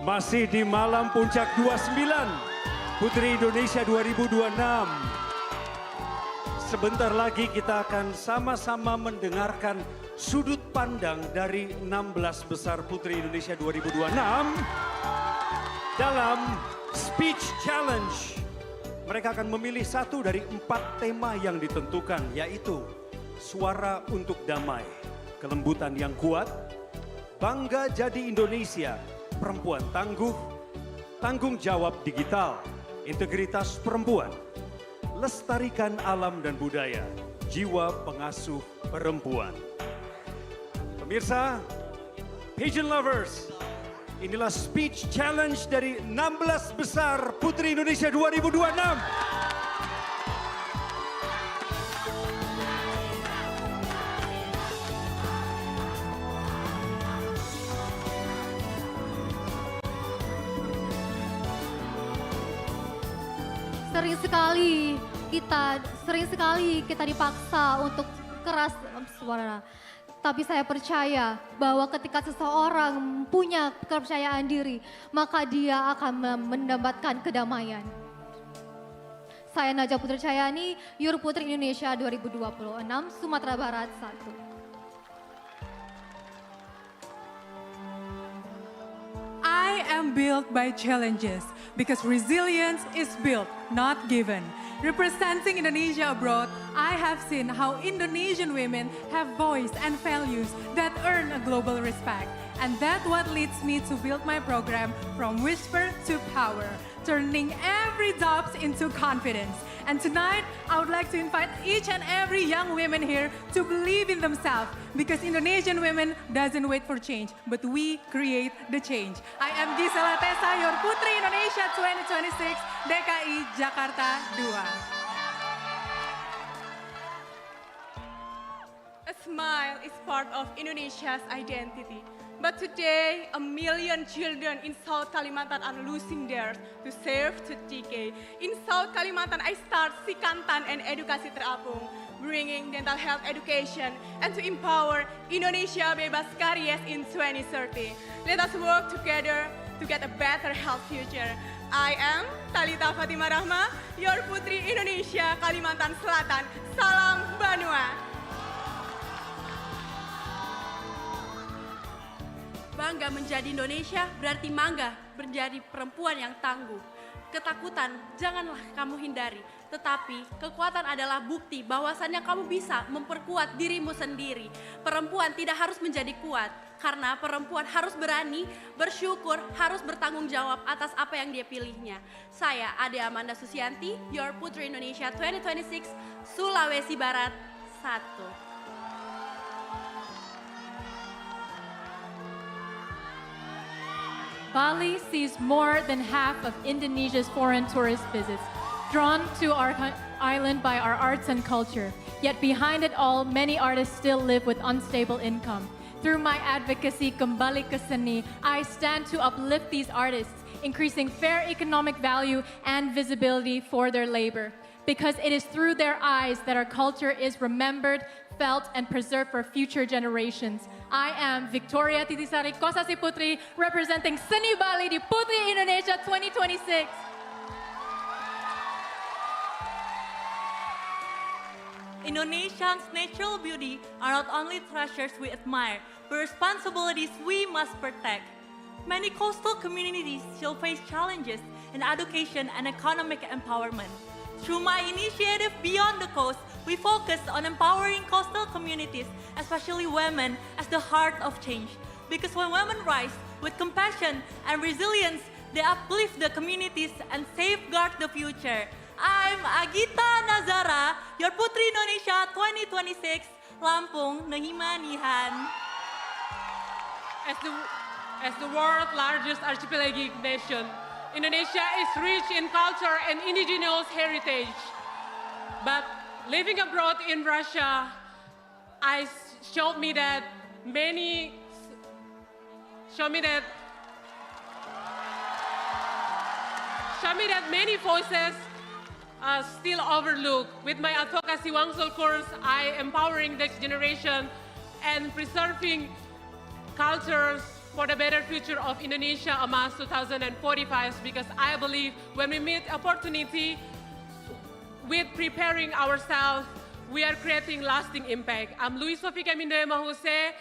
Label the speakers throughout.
Speaker 1: Masih di malam puncak 29 Putri Indonesia 2026. Sebentar lagi kita akan sama-sama mendengarkan sudut pandang dari 16 besar Putri Indonesia 2026 dalam Speech Challenge. Mereka akan memilih satu dari 4 tema yang ditentukan, yaitu suara untuk damai, kelembutan yang kuat, bangga jadi Indonesia, perempuan tangguh, tanggung jawab digital, integritas perempuan, lestarikan alam dan budaya, jiwa pengasuh perempuan. Pemirsa, pageant lovers, inilah speech challenge dari 16 besar Putri Indonesia 2026.
Speaker 2: Sering sekali kita dipaksa untuk keras suara. Tapi saya percaya bahwa ketika seseorang punya kepercayaan diri, maka dia akan mendapatkan kedamaian. Saya Najwa Putri Cahyani, Your Putri Indonesia 2026, Sumatera Barat 1.
Speaker 3: I am built by challenges because resilience is built, not given. Representing Indonesia abroad, I have seen how Indonesian women have voice and values that earn a global respect. And that's what leads me to build my program from whisper to power, turning every doubt into confidence. And tonight, I would like to invite each and every young woman here to believe in themselves because Indonesian women doesn't wait for change, but we create the change. I am Gisela Tessa, Your Putri Indonesia 2026, DKI Jakarta 2.
Speaker 4: A smile is part of Indonesia's identity. But today, a million children in South Kalimantan are losing theirs to serve to decay. In South Kalimantan, I start Sikantan and Edukasi Terapung, bringing dental health education and to empower Indonesia Bebas Karies in 2030. Let us work together to get a better health future. I am Talita Fatima Rahma, Your Putri Indonesia Kalimantan Selatan. Salam Banua.
Speaker 5: Bangga menjadi Indonesia berarti mangga menjadi perempuan yang tangguh. Ketakutan janganlah kamu hindari, tetapi kekuatan adalah bukti bahwasannya kamu bisa memperkuat dirimu sendiri. Perempuan tidak harus menjadi kuat, karena perempuan harus berani, bersyukur, harus bertanggung jawab atas apa yang dia pilihnya. Saya Ade Amanda Susianti, Your Putri Indonesia 2026, Sulawesi Barat 1.
Speaker 6: Bali sees more than half of Indonesia's foreign tourist visits, drawn to our island by our arts and culture. Yet behind it all, many artists still live with unstable income. Through my advocacy, Kembali ke Seni, I stand to uplift these artists, increasing fair economic value and visibility for their labor. Because it is through their eyes that our culture is remembered, felt, and preserved for future generations. I am Victoria Titisari Kosasi Putri, representing Seni Bali di Putri Indonesia 2026.
Speaker 5: Indonesia's natural beauty are not only treasures we admire, but responsibilities we must protect. Many coastal communities still face challenges in education and economic empowerment. Through my initiative Beyond the Coast, we focus on empowering coastal communities, especially women, as the heart of change. Because when women rise with compassion and resilience, they uplift the communities and safeguard the future. I'm Agita Nazara, Your Putri Indonesia 2026, Lampung, Nahima Nihan.
Speaker 7: As the world's largest archipelagic nation, Indonesia is rich in culture and indigenous heritage. But living abroad in Russia, showed me that many voices are still overlooked. With my advocacy Wangsul course, I empowering the next generation and preserving cultures for the better future of Indonesia Emas 2045, because I believe when we meet opportunity with preparing ourselves, we are creating lasting impact. I'm Luis Sofika Mindoya Mahuse,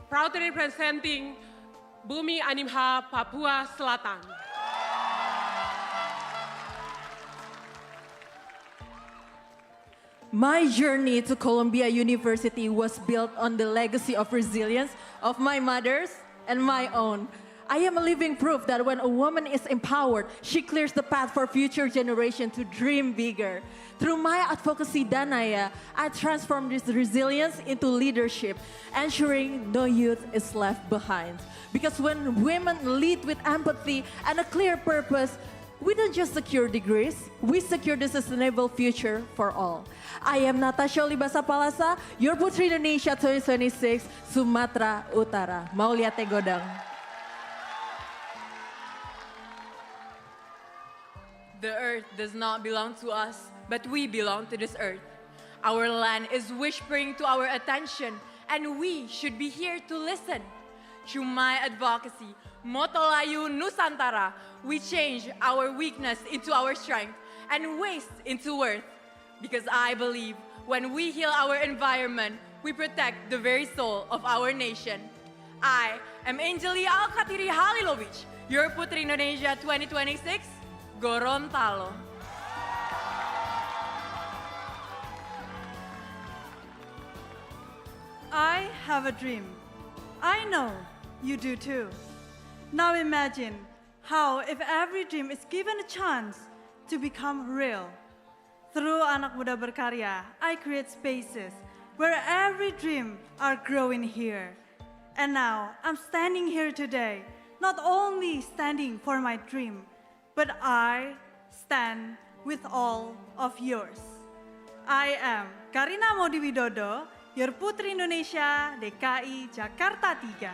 Speaker 7: proudly representing Bumi Animha, Papua Selatan.
Speaker 8: My journey to Columbia University was built on the legacy of resilience of my mother's and my own. I am a living proof that when a woman is empowered, she clears the path for future generations to dream bigger. Through my advocacy Danaya, I transform this resilience into leadership, ensuring no youth is left behind. Because when women lead with empathy and a clear purpose, we don't just secure degrees, we secure the sustainable future for all. I am Natasha Libasa Palasa, your Putri Indonesia 2026, Sumatera Utara. Mau lihat teh godang?
Speaker 9: The earth does not belong to us, but we belong to this earth. Our land is whispering to our attention, and we should be here to listen. Through my advocacy, Motolayu Nusantara, we change our weakness into our strength and waste into worth. Because I believe when we heal our environment, we protect the very soul of our nation. I am Angeli Alkatiri Halilovic, your Putri Indonesia 2026, Gorontalo.
Speaker 10: I have a dream. I know you do too. Now imagine how if every dream is given a chance to become real. Through Anak Muda Berkarya, I create spaces where every dream are growing here. And now I'm standing here today, not only standing for my dream, but I stand with all of yours. I am Karina Modi Widodo, your Putri Indonesia DKI Jakarta 3.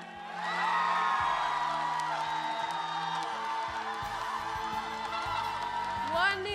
Speaker 11: One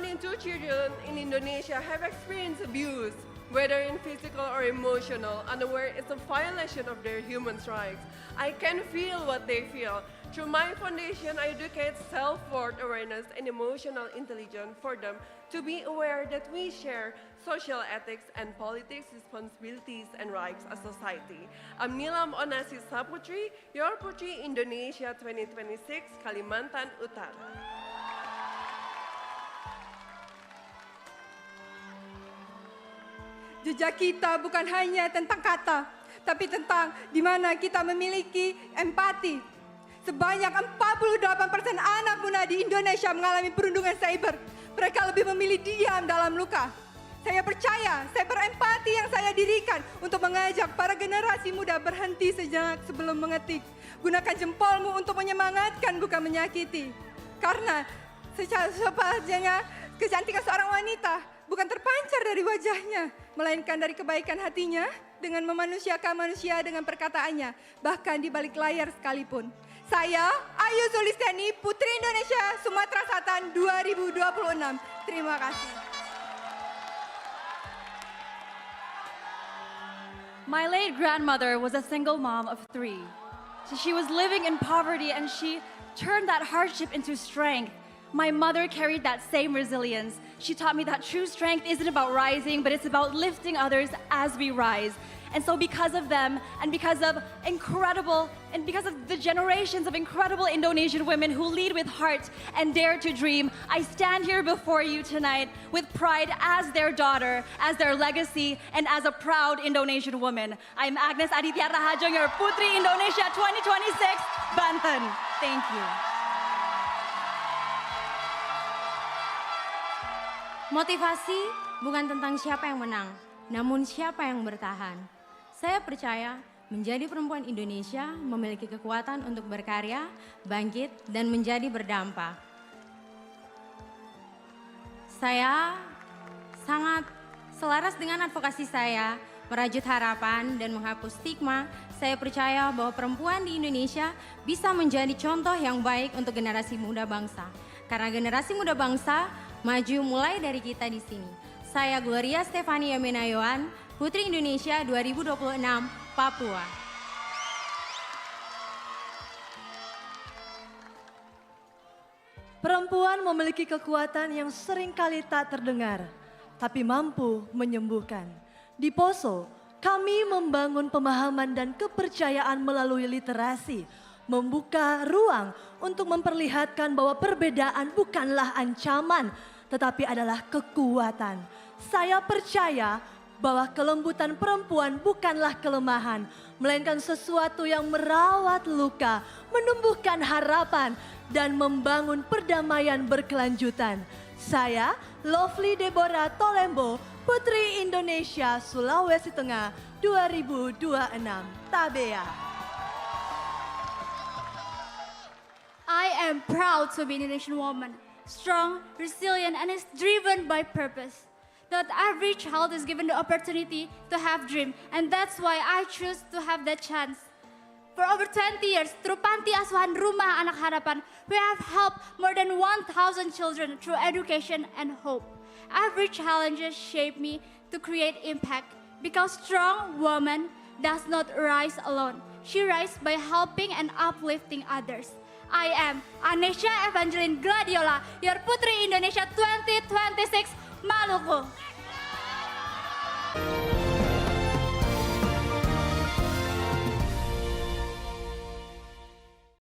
Speaker 11: in two children in Indonesia have experienced abuse, whether in physical or emotional, unaware it's a violation of their human rights. I can feel what they feel. Through my foundation, I educate self-worth awareness and emotional intelligence for them to be aware that we share social ethics and politics responsibilities and rights as society. I'm Nilam Onasi Saputri, your Putri Indonesia 2026, Kalimantan Utara.
Speaker 4: Jejak kita bukan hanya tentang kata, tapi tentang di mana kita memiliki empati. Sebanyak 48% anak muda di Indonesia mengalami perundungan cyber. Mereka lebih memilih diam dalam luka. Saya percaya, saya berempati yang saya dirikan untuk mengajak para generasi muda berhenti sejenak sebelum mengetik. Gunakan jempolmu untuk menyemangatkan, bukan menyakiti. Karena sepanjangnya kecantikan seorang wanita bukan terpancar dari wajahnya, melainkan dari kebaikan hatinya dengan memanusiakan manusia dengan perkataannya, bahkan di balik layar sekalipun. Saya Ayu Sulistiani, Putri Indonesia Sumatera Selatan 2026. Terima kasih.
Speaker 12: My late grandmother was a single mom of 3. So she was living in poverty and she turned that hardship into strength. My mother carried that same resilience. She taught me that true strength isn't about rising, but it's about lifting others as we rise. And so because of them, and because of the generations of incredible Indonesian women who lead with heart and dare to dream, I stand here before you tonight with pride as their daughter, as their legacy, and as a proud Indonesian woman. I'm Agnes Aditya Rahajong, your Putri Indonesia 2026, Banten. Thank you.
Speaker 13: Motivasi bukan tentang siapa yang menang, namun siapa yang bertahan. Saya percaya menjadi perempuan Indonesia memiliki kekuatan untuk berkarya, bangkit, dan menjadi berdampak. Saya sangat selaras dengan advokasi saya, merajut harapan dan menghapus stigma. Saya percaya bahwa perempuan di Indonesia bisa menjadi contoh yang baik untuk generasi muda bangsa. Karena generasi muda bangsa maju mulai dari kita di sini. Saya Gloria Stefania Menayoan, Putri Indonesia 2026, Papua.
Speaker 14: perempuan memiliki kekuatan yang seringkali tak terdengar, tapi mampu menyembuhkan. Di Poso, kami membangun pemahaman dan kepercayaan melalui literasi, membuka ruang untuk memperlihatkan bahwa perbedaan bukanlah ancaman, tetapi adalah kekuatan. Saya percaya bahwa kelembutan perempuan bukanlah kelemahan, melainkan sesuatu yang merawat luka, menumbuhkan harapan, dan membangun perdamaian berkelanjutan. Saya, Lovely Deborah Tolembo, Putri Indonesia Sulawesi Tengah 2026, Tabea.
Speaker 12: I am proud to be an Indonesian woman, strong, resilient, and is driven by purpose. Not every child is given the opportunity to have dream, and that's why I choose to have that chance. For over 20 years, through Panti Asuhan Rumah Anak Harapan, we have helped more than 1,000 children through education and hope. Every challenge shaped me to create impact, because strong woman does not rise alone. She rises by helping and uplifting others. I am Anesha Evangeline Gladiola, your Putri Indonesia 2026 Maluku.